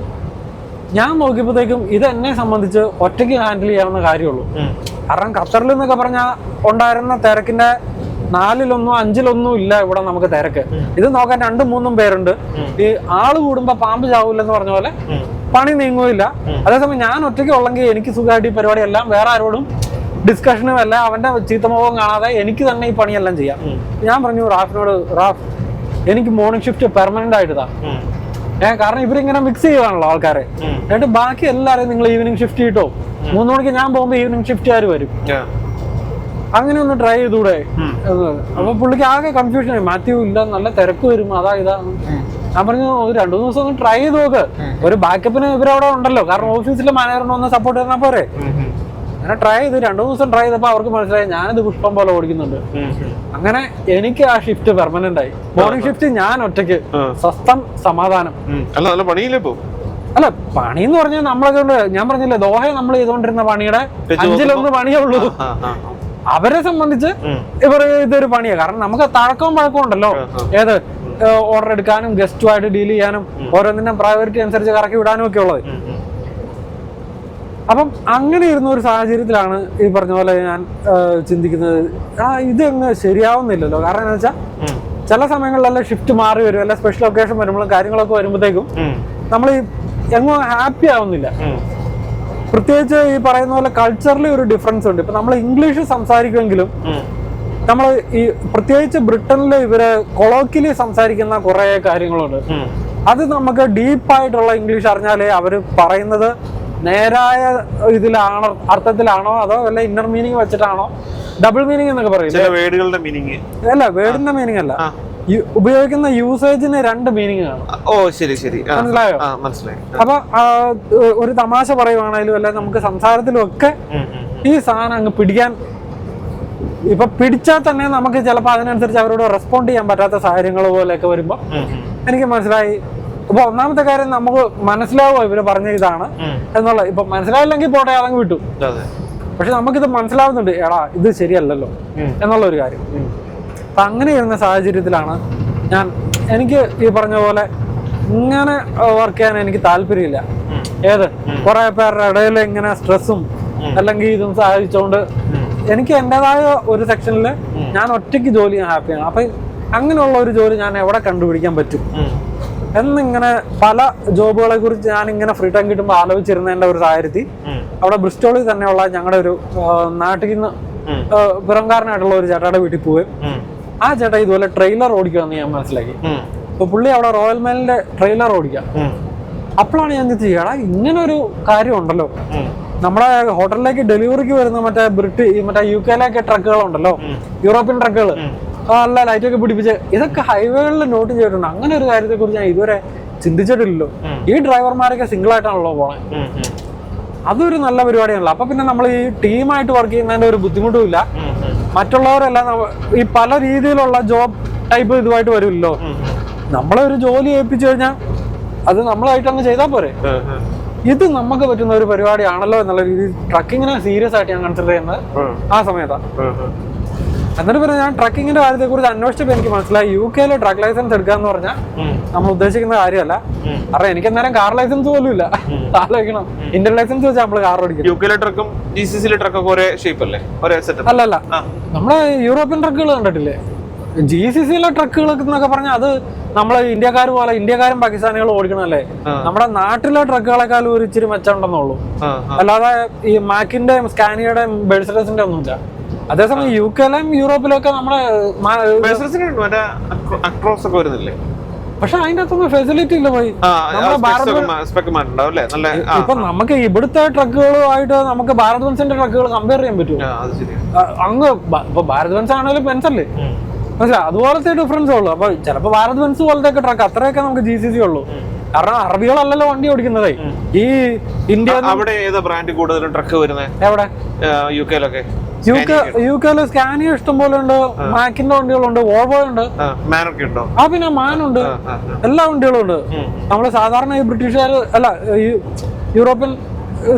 ഞാൻ നോക്കിയപ്പോഴത്തേക്കും ഇത് എന്നെ സംബന്ധിച്ച് ഒറ്റയ്ക്ക് ഹാൻഡിൽ ചെയ്യാവുന്ന കാര്യമുള്ളൂ. കാരണം ഖത്തറിൽ എന്നൊക്കെ പറഞ്ഞാൽ ഉണ്ടായിരുന്ന തിരക്കിന്റെ 4-1 5 ഇല്ല ഇവിടെ നമുക്ക് തിരക്ക്. ഇത് നോക്കാൻ 2-3 പേരുണ്ട്. ഈ ആള് കൂടുമ്പോ പാമ്പ് ചാവൂലെന്ന് പറഞ്ഞ പോലെ പണി നീങ്ങുകയില്ല. അതേസമയം ഞാൻ ഒറ്റയ്ക്ക് ഉള്ളെങ്കിൽ എനിക്ക് സുഖമായിട്ട് ഈ പരിപാടി എല്ലാം വേറെ ആരോടും ഡിസ്കഷനും അല്ല അവന്റെ ചീത്തമുഖം കാണാതെ എനിക്ക് തന്നെ ഈ പണിയെല്ലാം ചെയ്യാം. ഞാൻ പറഞ്ഞു റാഫിനോട്, റാഫ് എനിക്ക് മോർണിംഗ് ഷിഫ്റ്റ് പെർമനന്റ് ആയിട്ട് താ. കാരണം ഇവരിങ്ങനെ മിക്സ് ചെയ്യുവാണല്ലോ ആൾക്കാരെ. എന്നിട്ട് ബാക്കി എല്ലാവരും നിങ്ങൾ ഈവനിങ് ഷിഫ്റ്റ് കിട്ടോ. 3 മണിക്ക് ഞാൻ പോകുമ്പോ ഈവനിങ് ഷിഫ്റ്റുകാർ വരും. അങ്ങനെ ഒന്ന് ട്രൈ ചെയ്തൂടെ? അപ്പൊ പുള്ളിക്ക് ആകെ കൺഫ്യൂഷൻ ആയി. മാത്യു ഇല്ല, നല്ല തിരക്ക് വരും, അതാ ഇതാ. ഞാൻ പറഞ്ഞു ഒരു 2-3 ദിവസം ഒന്ന് ട്രൈ ചെയ്ത് നോക്ക്. ഒരു ബാക്കപ്പിന് ഇവരവിടെ ഉണ്ടല്ലോ. കാരണം ഓഫീസിലെ മാനേജറിനെ ഒന്ന് സപ്പോർട്ട് ചെയ്താൽ പോരെ. അങ്ങനെ ട്രൈ ചെയ്ത് 2 ദിവസം ട്രൈ ചെയ്തപ്പോ അവർക്ക് മനസ്സിലായി ഞാനിത് പുഷ്പം പോലെ ഓടിക്കുന്നുണ്ട്. അങ്ങനെ എനിക്ക് ആ ഷിഫ്റ്റ് പെർമനന്റ് ആയി. മോർണിംഗ് ഷിഫ്റ്റ് ഞാൻ ഒറ്റയ്ക്ക്, സ്വസ്ഥം, സമാധാനം. അല്ല പണി എന്ന് പറഞ്ഞാൽ നമ്മളൊക്കെ ഉണ്ട്. ഞാൻ പറഞ്ഞില്ലേ ദോഹയെ നമ്മൾ ചെയ്തോണ്ടിരുന്ന പണിയുടെ 5-1 പണിയേ ഉള്ളൂ. അവരെ സംബന്ധിച്ച് ഇതൊരു പണിയാണ്. കാരണം നമുക്ക് തഴക്കവും പഴക്കവും ഉണ്ടല്ലോ. ഏത് ഓർഡർ എടുക്കാനും ഗസ്റ്റുമായിട്ട് ഡീൽ ചെയ്യാനും ഓരോന്നിന്റെ പ്രയോറിറ്റി അനുസരിച്ച് കറക്കി വിടാനും ഒക്കെ ഉള്ളത്. അപ്പം അങ്ങനെ ഇരുന്ന ഒരു സാഹചര്യത്തിലാണ് ഈ പറഞ്ഞ പോലെ ഞാൻ ചിന്തിക്കുന്നത്, ഇത് അങ്ങ് ശരിയാവുന്നില്ലല്ലോ. കാരണം എന്താ വെച്ചാൽ ചില സമയങ്ങളിലെല്ലാം ഷിഫ്റ്റ് മാറി വരും, അല്ല സ്പെഷ്യൽ ഒക്കേഷൻ വരുമ്പോഴും കാര്യങ്ങളൊക്കെ വരുമ്പോഴത്തേക്കും നമ്മൾ എങ്ങും ഹാപ്പി ആവുന്നില്ല. പ്രത്യേകിച്ച് ഈ പറയുന്ന പോലെ കൾച്ചറിൽ ഒരു ഡിഫറൻസ് ഉണ്ട്. ഇപ്പൊ നമ്മൾ ഇംഗ്ലീഷ് സംസാരിക്കുമെങ്കിലും നമ്മൾ ഈ പ്രത്യേകിച്ച് ബ്രിട്ടനിൽ ഇവര് കൊളോക്കിയലി സംസാരിക്കുന്ന കുറെ കാര്യങ്ങളുണ്ട്. അത് നമുക്ക് ഡീപ്പായിട്ടുള്ള ഇംഗ്ലീഷ് അറിഞ്ഞാലേ അവര് പറയുന്നത് നേരായ ഇതിലാണോ, അർത്ഥത്തിലാണോ, അതോ വല്ല ഇന്നർ മീനിങ് വെച്ചിട്ടാണോ, ഡബിൾ മീനിങ് എന്നൊക്കെ പറയില്ലേ. അല്ല, വേർഡിന്റെ മീനിങ് അല്ല, ഉപയോഗിക്കുന്ന യൂസേജിന് 2 മീനിങ് കാണും. മനസ്സിലായോ? അപ്പൊ ഒരു തമാശ പറയുവാണെങ്കിലും അല്ലെ നമുക്ക് സംസാരത്തിലും ഒക്കെ ഈ സാധനം അങ്ങ് പിടിക്കാൻ, ഇപ്പൊ പിടിച്ചാൽ തന്നെ നമുക്ക് ചിലപ്പോൾ അതിനനുസരിച്ച് അവരോട് റെസ്പോണ്ട് ചെയ്യാൻ പറ്റാത്ത സാഹചര്യങ്ങൾ പോലെയൊക്കെ വരുമ്പോ എനിക്ക് മനസ്സിലായി. ഇപ്പൊ ഒന്നാമത്തെ കാര്യം നമുക്ക് മനസ്സിലാവുമോ ഇവര് പറഞ്ഞ ഇതാണ് എന്നുള്ളത്. ഇപ്പൊ മനസ്സിലായില്ലെങ്കിൽ പോട്ടെ, അതങ്ങ് വിട്ടു. പക്ഷെ നമുക്കിത് മനസ്സിലാവുന്നുണ്ട്, എടാ ഇത് ശരിയല്ലല്ലോ എന്നുള്ള ഒരു കാര്യം. അപ്പൊ അങ്ങനെ ഇരുന്ന സാഹചര്യത്തിലാണ് എനിക്ക് ഈ പറഞ്ഞ പോലെ ഇങ്ങനെ വർക്ക് ചെയ്യാൻ എനിക്ക് താല്പര്യമില്ല. കുറെ പേരുടെ ഇടയിൽ ഇങ്ങനെ സ്ട്രെസ്സും അല്ലെങ്കിൽ ഇതും സഹായിച്ചുകൊണ്ട് എനിക്ക് എന്റേതായ ഒരു സെക്ഷനിൽ ഞാൻ ഒറ്റയ്ക്ക് ജോലി ചെയ്യാൻ ഹാപ്പിയാണ്. അപ്പൊ അങ്ങനെയുള്ള ഒരു ജോലി ഞാൻ എവിടെ കണ്ടുപിടിക്കാൻ പറ്റും എന്നിങ്ങനെ പല ജോബുകളെ കുറിച്ച് ഞാൻ ഇങ്ങനെ ഫ്രീ ടൈം കിട്ടുമ്പോൾ ആലോചിച്ചിരുന്നതിന്റെ ഒരു സാഹചര്യത്തിൽ അവിടെ ബ്രിസ്റ്റോളിൽ തന്നെയുള്ള ഞങ്ങളുടെ ഒരു നാട്ടിൽ നിന്ന് പുറംകാരനായിട്ടുള്ള ഒരു ചേട്ടയുടെ വീട്ടിൽ പോവുകയും ആ ചേട്ടാ ഇതുപോലെ ട്രെയിലർ ഓടിക്കുകയെന്ന് ഞാൻ മനസ്സിലാക്കി. അപ്പൊ പുള്ളി അവിടെ റോയൽ മെയിലിന്റെ ട്രെയിലർ ഓടിക്കുക. അപ്പോഴാണ് ഞാൻ ചെയ്യടാ ഇങ്ങനെ ഒരു കാര്യം ഉണ്ടല്ലോ. നമ്മുടെ ഹോട്ടലിലേക്ക് ഡെലിവറിക്ക് വരുന്ന മറ്റേ UK-യിലൊക്കെ ട്രക്കുകളുണ്ടല്ലോ, യൂറോപ്യൻ ട്രക്കുകൾ, നല്ല ലൈറ്റൊക്കെ പിടിപ്പിച്ച് ഇതൊക്കെ ഹൈവേകളിൽ നോട്ട് ചെയ്തിട്ടുണ്ട്. അങ്ങനെ ഒരു കാര്യത്തെ കുറിച്ച് ഞാൻ ഇതുവരെ ചിന്തിച്ചിട്ടില്ലല്ലോ. ഈ ഡ്രൈവർമാരൊക്കെ സിംഗിൾ ആയിട്ടാണല്ലോ പോണേ. അതൊരു നല്ല പരിപാടിയാണല്ലോ. അപ്പൊ പിന്നെ നമ്മൾ ഈ ടീമായിട്ട് വർക്ക് ചെയ്യുന്നതിന്റെ ഒരു ബുദ്ധിമുട്ടും ഇല്ല. മറ്റുള്ളവരെല്ലാം ഈ പല രീതിയിലുള്ള ജോബ് ടൈപ്പ് ഇതുമായിട്ട് വരുമല്ലോ. നമ്മളെ ഒരു ജോലി ഏൽപ്പിച്ചു കഴിഞ്ഞാൽ അത് നമ്മളായിട്ട് അങ്ങ് ചെയ്താൽ പോരെ. ഇത് നമുക്ക് പറ്റുന്ന ഒരു പരിപാടിയാണല്ലോ എന്നുള്ള രീതിയിൽ ട്രക്കിങ്ങിനെ സീരിയസ് ആയിട്ട് ഞാൻ കൺസിഡർ ചെയ്യുന്നത് ആ സമയത്താണ്. എന്നിട്ട് പിന്നെ ഞാൻ ട്രക്കിങ്ങിന്റെ കാര്യത്തെ കുറിച്ച് അന്വേഷിച്ചപ്പോൾ എനിക്ക് മനസ്സിലായി UK-യിൽ ട്രക്ക് ലൈസൻസ് എടുക്കുക എന്ന് പറഞ്ഞാൽ നമ്മൾ ഉദ്ദേശിക്കുന്ന കാര്യമല്ല. കാരണം എനിക്ക് അന്നേരം കാർ ലൈസൻസ് പോലും ഇല്ല. ആലോചിക്കണം, ഇന്ത്യൻ ലൈസൻസ് വെച്ചാൽ നമ്മൾ കാർ ഓടിക്കും. അല്ലല്ല, നമ്മളെ യൂറോപ്യൻ ട്രക്കുകൾ കണ്ടിട്ടില്ലേ? GCC-യിലെ ട്രക്കുകൾ എന്നൊക്കെ പറഞ്ഞാൽ അത് നമ്മളെ ഇന്ത്യക്കാർ പോലെ ഇന്ത്യക്കാരും പാകിസ്ഥാനികളും ഓടിക്കണല്ലേ. നമ്മുടെ നാട്ടിലെ ട്രക്കുകളെക്കാളും ഒരു ഇച്ചിരി മെച്ചമുണ്ടെന്നുള്ളൂ. അല്ലാതെ ഈ മാക്കിന്റെയും സ്കാനിയുടെയും ബെഴ്സഡസിന്റെ ഒന്നുമില്ല. അതേസമയം UK-യിലും യൂറോപ്പിലൊക്കെ നമ്മളെ പക്ഷെ അതിന്റെ അകത്തൊന്നും ഫെസിലിറ്റി ഇല്ല പോയി. ഇപ്പൊ നമുക്ക് ഇവിടുത്തെ ട്രക്കുകളുമായിട്ട് നമുക്ക് ഭാരത് ബെൻസിന്റെ ട്രക്കുകൾ കമ്പയർ ചെയ്യാൻ പറ്റുമോ? അങ്ങ് ഇപ്പൊ ഭാരത് ബെൻസ് ആണെങ്കിലും ബെൻസ് അല്ലേ, മനസ്സിലായി? അതുപോലത്തെ ഡിഫറൻസ് ഉള്ളു. അപ്പൊ ചിലപ്പോ ഭാരത് ബെൻസ് പോലത്തെ ട്രക്ക് അത്രയൊക്കെ നമുക്ക് GCC ഉള്ളൂ. കാരണം അറബികളല്ലല്ലോ വണ്ടി ഓടിക്കുന്നതേ. ഈ ഇന്ത്യ അവിടെ ഏതാ ബ്രാൻഡ് കൂടുതലും ട്രക്ക് വരുന്നത്? എവിടെ? UK-ലൊക്കെ യുകെയില് സ്കാനിയ ഇഷ്ടം പോലെ ഉണ്ട്, മാക്കിന്റെ വണ്ടികളുണ്ട്, വോൾവോ ഉണ്ട്, മാനൊക്കെ ഉണ്ടോ? പിന്നെ മാനുണ്ട്, എല്ലാ വണ്ടികളും ഉണ്ട്. നമ്മള് സാധാരണ ഈ ബ്രിട്ടീഷുകാർ അല്ല ഈ യൂറോപ്യൻ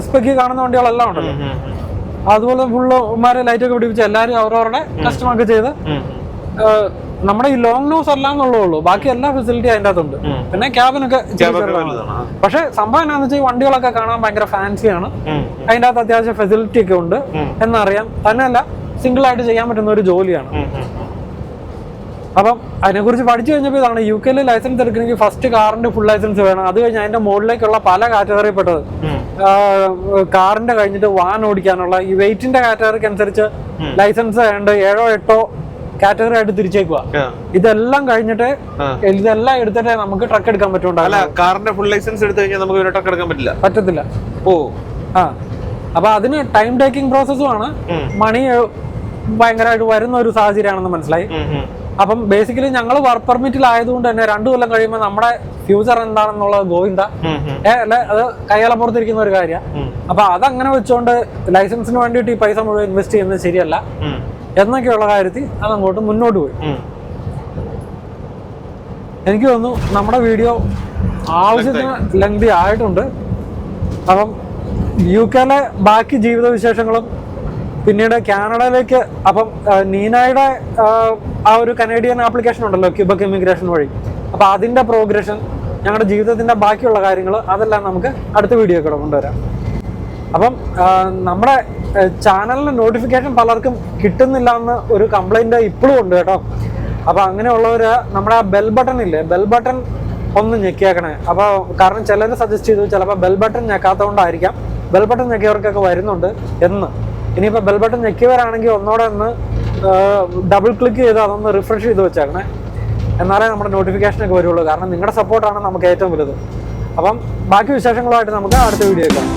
സ്പെക്കി കാണുന്ന വണ്ടികളെല്ലാം ഉണ്ടല്ലോ. അതുപോലെ ഫുള്ളുമാരെ ലൈറ്റ് ഒക്കെ പിടിപ്പിച്ച് എല്ലാരും അവരവരുടെ കസ്റ്റമൊക്കെ ചെയ്ത് നമ്മുടെ ഈ ലോങ് നോസ് അല്ല എന്നുള്ളൂ, ബാക്കി എല്ലാ ഫെസിലിറ്റി അതിൻ്റെ അകത്തുണ്ട്. പിന്നെ ക്യാബിനൊക്കെ പക്ഷെ സംഭവം എന്താണെന്ന് വെച്ചാൽ ഈ വണ്ടികളൊക്കെ കാണാൻ ഭയങ്കര ഫാൻസിയാണ്, അതിൻ്റെ അകത്ത് അത്യാവശ്യം ഫെസിലിറ്റി ഒക്കെ ഉണ്ട് എന്നറിയാം. തന്നെയല്ല സിംഗിൾ ആയിട്ട് ചെയ്യാൻ പറ്റുന്ന ഒരു ജോലിയാണ്. അപ്പം അതിനെക്കുറിച്ച് പഠിച്ചു കഴിഞ്ഞപ്പോൾ ഇതാണ്, യുകെയിൽ ലൈസൻസ് എടുക്കണമെങ്കിൽ ഫസ്റ്റ് കാറിന്റെ ഫുൾ ലൈസൻസ് വേണം. അത് കഴിഞ്ഞ് അതിന്റെ മുകളിലേക്കുള്ള പല കാറ്റഗറിപ്പെട്ടത് കാറിന്റെ കഴിഞ്ഞിട്ട് വാൻ ഓടിക്കാനുള്ള ഈ വെയിറ്റിന്റെ കാറ്റഗറിക്ക് അനുസരിച്ച് ലൈസൻസ് വേണ്ട 7 or 8 കാറ്റഗറി ആയിട്ട് തിരിച്ചേക്കുക. ഇതെല്ലാം കഴിഞ്ഞിട്ട് ഇതെല്ലാം എടുത്തിട്ട് നമുക്ക് ട്രക്ക് എടുക്കാൻ പറ്റുന്നുണ്ടോ? കാറിന്റെ ഫുൾ ലൈസൻസ് എടുത്തു കഴിഞ്ഞാൽ നമുക്ക് ട്രക്ക് എടുക്കാൻ പറ്റത്തില്ല. അപ്പൊ അതിന് ടൈം ടേക്കിംഗ് പ്രോസസ്സുമാണ്, മണി ഭയങ്കരമായിട്ട് വരുന്ന ഒരു സാഹചര്യമാണെന്ന് മനസ്സിലായി. അപ്പം ബേസിക്കലി ഞങ്ങൾ വർക്ക് പെർമിറ്റിലായതുകൊണ്ട് തന്നെ 2 കൊല്ലം കഴിയുമ്പോൾ നമ്മുടെ ഫ്യൂച്ചർ എന്താണെന്നുള്ളത് ഗോവിന്ദ അല്ലെ, അത് കയ്യാലപ്പുറത്തിരിക്കുന്ന ഒരു കാര്യം. അപ്പൊ അതങ്ങനെ വെച്ചുകൊണ്ട് ലൈസൻസിന് വേണ്ടിയിട്ട് ഈ പൈസ മുഴുവൻ ഇൻവെസ്റ്റ് ചെയ്യുന്നത് ശരിയല്ല എന്നൊക്കെയുള്ള കാര്യത്തിൽ അതങ്ങോട്ട് മുന്നോട്ട് പോയി. എനിക്ക് തോന്നുന്നു നമ്മുടെ വീഡിയോ ആവശ്യത്തിന് ലെങ്തി ആയിട്ടുണ്ട്. അപ്പം യുകെയിലെ ബാക്കി ജീവിത വിശേഷങ്ങളും പിന്നീട് കാനഡയിലേക്ക്, അപ്പം നീനയുടെ ആ ഒരു കനേഡിയൻ ആപ്ലിക്കേഷൻ ഉണ്ടല്ലോ ക്യൂബക് ഇമിഗ്രേഷൻ വഴി, അപ്പൊ അതിന്റെ പ്രോഗ്രഷൻ, ഞങ്ങളുടെ ജീവിതത്തിന്റെ ബാക്കിയുള്ള കാര്യങ്ങൾ, അതെല്ലാം നമുക്ക് അടുത്ത വീഡിയോ കൂടെ കൊണ്ടുവരാം. അപ്പം നമ്മുടെ ചാനലിന് നോട്ടിഫിക്കേഷൻ പലർക്കും കിട്ടുന്നില്ല എന്ന് ഒരു കംപ്ലൈന്റ് ഇപ്പോഴും ഉണ്ട് കേട്ടോ. അപ്പൊ അങ്ങനെയുള്ളവര് നമ്മുടെ ആ ബെൽ ബട്ടൺ ഇല്ലേ, ബെൽ ബട്ടൺ ഒന്ന് ഞെക്കിയാക്കണേ. അപ്പൊ കാരണം ചിലർ സജസ്റ്റ് ചെയ്തു ചിലപ്പോൾ ബെൽ ബട്ടൺ ഞെക്കാത്തതുകൊണ്ടായിരിക്കാം, ബെൽ ബട്ടൺ ഞെക്കിയവർക്കൊക്കെ വരുന്നുണ്ട് എന്ന്. ഇനിയിപ്പോൾ ബെൽ ബട്ടൺ ഞെക്കിയവരാണെങ്കിൽ ഒന്നോടെ ഒന്ന് ഡബിൾ ക്ലിക്ക് ചെയ്ത് അതൊന്ന് റിഫ്രഷ് ചെയ്ത് വെച്ചേക്കണേ, എന്നാലേ നമ്മുടെ നോട്ടിഫിക്കേഷനൊക്കെ വരുള്ളൂ. കാരണം നിങ്ങളുടെ സപ്പോർട്ടാണ് നമുക്ക് ഏറ്റവും വലുത്. അപ്പം ബാക്കി വിശേഷങ്ങളുമായിട്ട് നമുക്ക് അടുത്ത വീഡിയോ കാണാം.